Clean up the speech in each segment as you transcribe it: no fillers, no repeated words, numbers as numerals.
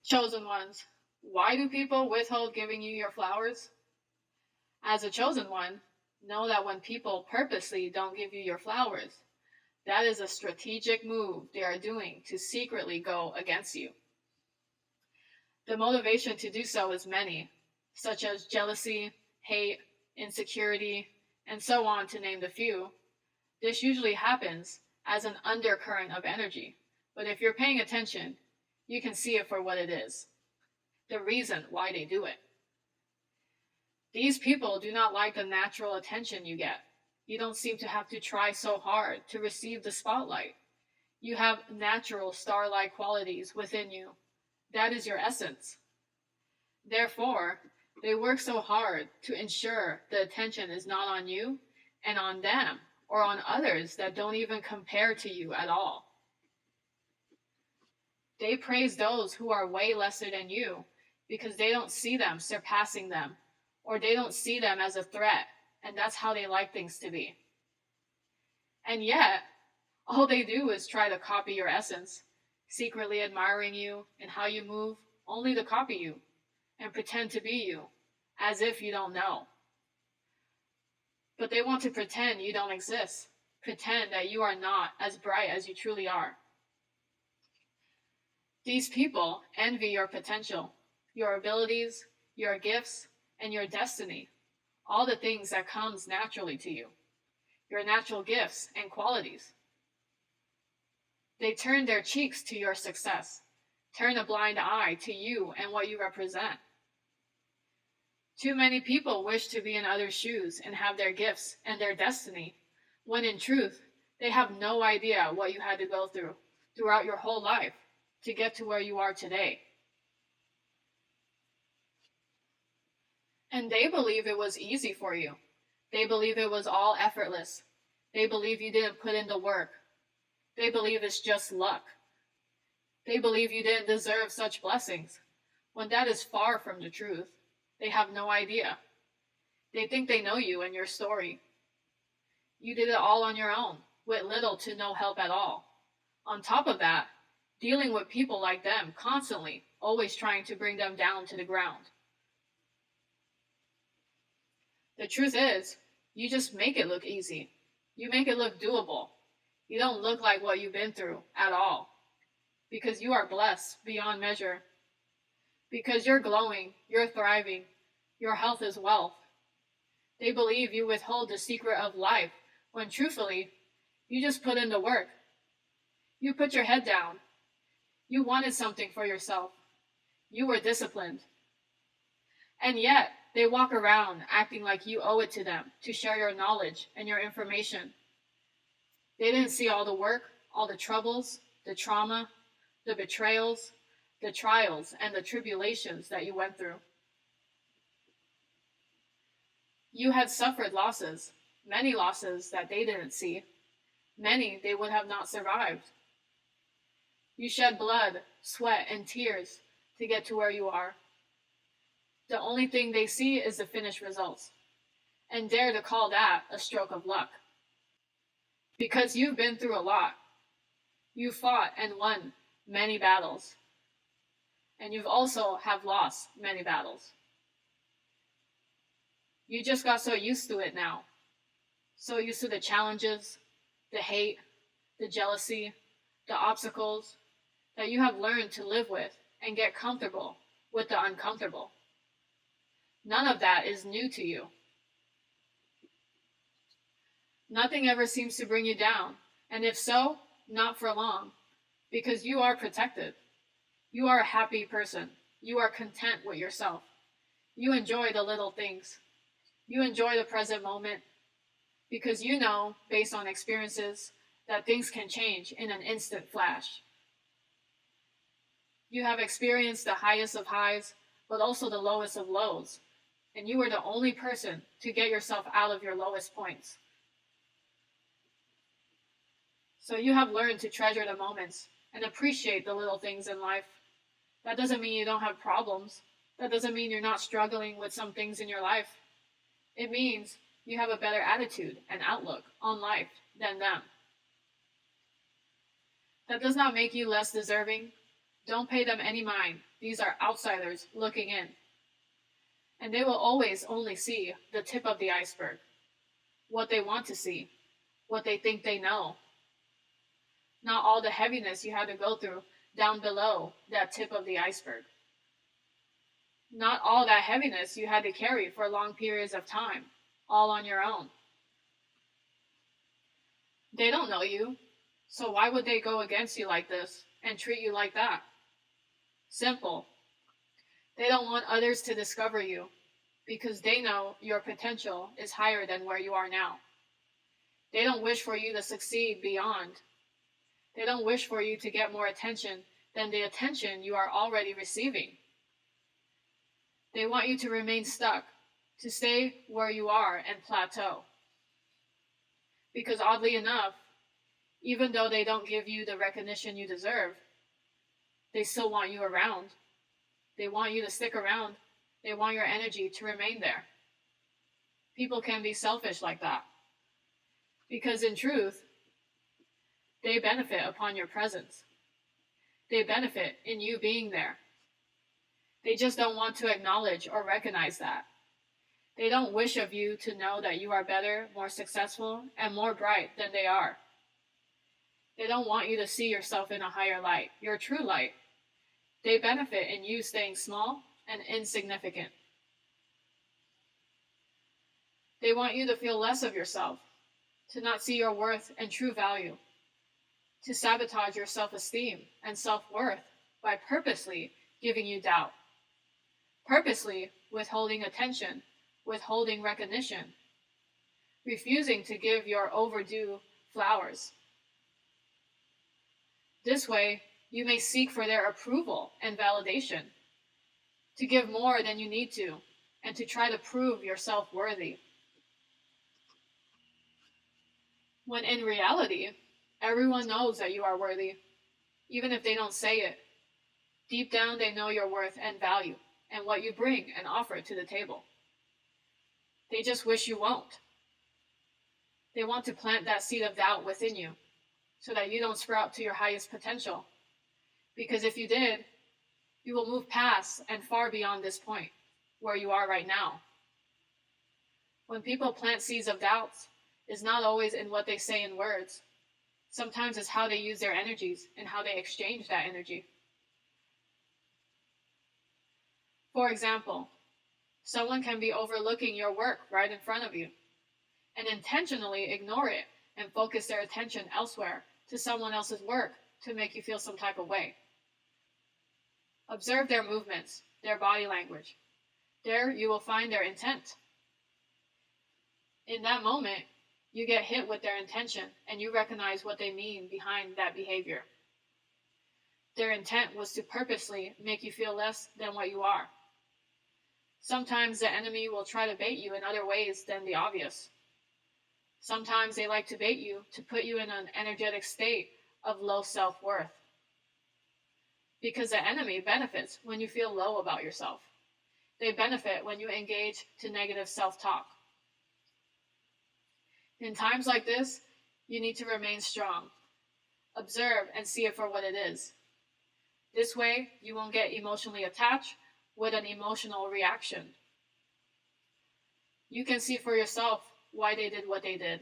Chosen ones. Why do people withhold giving you your flowers? As a chosen one, know that when people purposely don't give you your flowers, that is a strategic move they are doing to secretly go against you. The motivation to do so is many, such as jealousy, hate, insecurity, and so on, to name the few. This usually happens as an undercurrent of energy, but if you're paying attention, you can see it for what it is, the reason why they do it. These people do not like the natural attention you get. You don't seem to have to try so hard to receive the spotlight. You have natural star-like qualities within you. That is your essence. Therefore, they work so hard to ensure the attention is not on you and on them, or on others that don't even compare to you at all. They praise those who are way lesser than you because they don't see them surpassing them, or they don't see them as a threat, and that's how they like things to be. And yet, all they do is try to copy your essence, secretly admiring you and how you move, only to copy you and pretend to be you, as if you don't know. But they want to pretend you don't exist, pretend that you are not as bright as you truly are. These people envy your potential, your abilities, your gifts, and your destiny, all the things that comes naturally to you, your natural gifts and qualities. They turn their cheeks to your success, turn a blind eye to you and what you represent. Too many people wish to be in others' shoes and have their gifts and their destiny, when in truth, they have no idea what you had to go through throughout your whole life to get to where you are today. And they believe it was easy for you. They believe it was all effortless. They believe you didn't put in the work. They believe it's just luck. They believe you didn't deserve such blessings, when that is far from the truth. They have no idea. They think they know you and your story. You did it all on your own, with little to no help at all. On top of that, dealing with people like them constantly, always trying to bring them down to the ground. The truth is, you just make it look easy. You make it look doable. You don't look like what you've been through at all. Because you are blessed beyond measure. Because you're glowing, you're thriving, your health is wealth. They believe you withhold the secret of life, when truthfully, you just put in the work. You put your head down. You wanted something for yourself. You were disciplined. And yet, they walk around acting like you owe it to them to share your knowledge and your information. They didn't see all the work, all the troubles, the trauma, the betrayals, the trials, and the tribulations that you went through. You had suffered losses, many losses that they didn't see, many they would have not survived. You shed blood, sweat, and tears to get to where you are. The only thing they see is the finished results, and dare to call that a stroke of luck. Because you've been through a lot. You fought and won many battles, and you've also have lost many battles. You just got so used to it now, so used to the challenges, the hate, the jealousy, the obstacles, that you have learned to live with and get comfortable with the uncomfortable. None of that is new to you. Nothing ever seems to bring you down, and if so, not for long, because you are protected. You are a happy person. You are content with yourself. You enjoy the little things. You enjoy the present moment, because you know, based on experiences, that things can change in an instant flash. You have experienced the highest of highs, but also the lowest of lows, and you are the only person to get yourself out of your lowest points. So you have learned to treasure the moments and appreciate the little things in life. That doesn't mean you don't have problems. That doesn't mean you're not struggling with some things in your life. It means you have a better attitude and outlook on life than them. That does not make you less deserving, Don't pay them any mind. These are outsiders looking in. And they will always only see the tip of the iceberg, what they want to see, what they think they know. Not all the heaviness you had to go through down below that tip of the iceberg. Not all that heaviness you had to carry for long periods of time, all on your own. They don't know you, so why would they go against you like this and treat you like that? Simple. They don't want others to discover you because they know your potential is higher than where you are now. They don't wish for you to succeed beyond. They don't wish for you to get more attention than the attention you are already receiving. They want you to remain stuck, to stay where you are and plateau. Because oddly enough, even though they don't give you the recognition you deserve, they still want you around. They want you to stick around. They want your energy to remain there. People can be selfish like that. Because in truth, they benefit upon your presence. They benefit in you being there. They just don't want to acknowledge or recognize that. They don't wish of you to know that you are better, more successful, and more bright than they are. They don't want you to see yourself in a higher light, your true light. They benefit in you staying small and insignificant. They want you to feel less of yourself, to not see your worth and true value, to sabotage your self-esteem and self-worth by purposely giving you doubt, purposely withholding attention, withholding recognition, refusing to give your overdue flowers. This way, you may seek for their approval and validation, to give more than you need to, and to try to prove yourself worthy. When in reality, everyone knows that you are worthy, even if they don't say it. Deep down, they know your worth and value, and what you bring and offer to the table. They just wish you won't. They want to plant that seed of doubt within you, so that you don't sprout to your highest potential. Because if you did, you will move past and far beyond this point, where you are right now. When people plant seeds of doubts, it's not always in what they say in words. Sometimes it's how they use their energies and how they exchange that energy. For example, someone can be overlooking your work right in front of you and intentionally ignore it and focus their attention elsewhere to someone else's work to make you feel some type of way. Observe their movements, their body language. There you will find their intent. In that moment, you get hit with their intention and you recognize what they mean behind that behavior. Their intent was to purposely make you feel less than what you are. Sometimes the enemy will try to bait you in other ways than the obvious. Sometimes they like to bait you to put you in an energetic state of low self-worth. Because the enemy benefits when you feel low about yourself. They benefit when you engage to negative self-talk. In times like this, you need to remain strong. Observe and see it for what it is. This way, you won't get emotionally attached with an emotional reaction. You can see for yourself why they did what they did.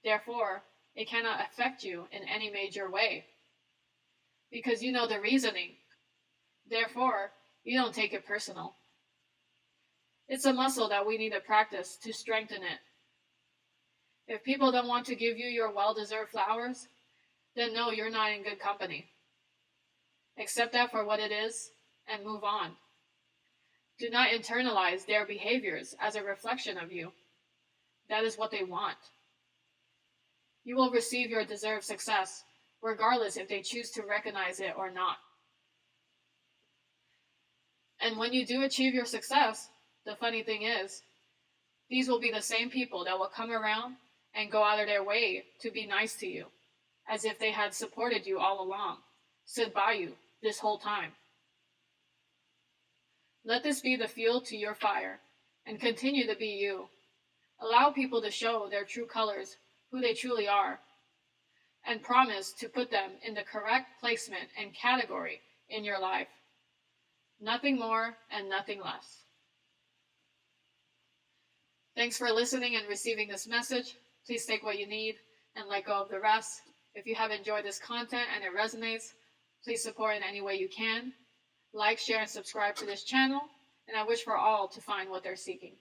Therefore, it cannot affect you in any major way. Because you know the reasoning. Therefore, you don't take it personal. It's a muscle that we need to practice to strengthen it. If people don't want to give you your well-deserved flowers, then know you're not in good company. Accept that for what it is and move on. Do not internalize their behaviors as a reflection of you. That is what they want. You will receive your deserved success, regardless if they choose to recognize it or not. And when you do achieve your success, the funny thing is, these will be the same people that will come around and go out of their way to be nice to you, as if they had supported you all along, stood by you this whole time. Let this be the fuel to your fire, and continue to be you. Allow people to show their true colors, who they truly are, and promise to put them in the correct placement and category in your life. Nothing more and nothing less. Thanks for listening and receiving this message. Please take what you need and let go of the rest. If you have enjoyed this content and it resonates, please support in any way you can. Like, share, and subscribe to this channel, and I wish for all to find what they're seeking.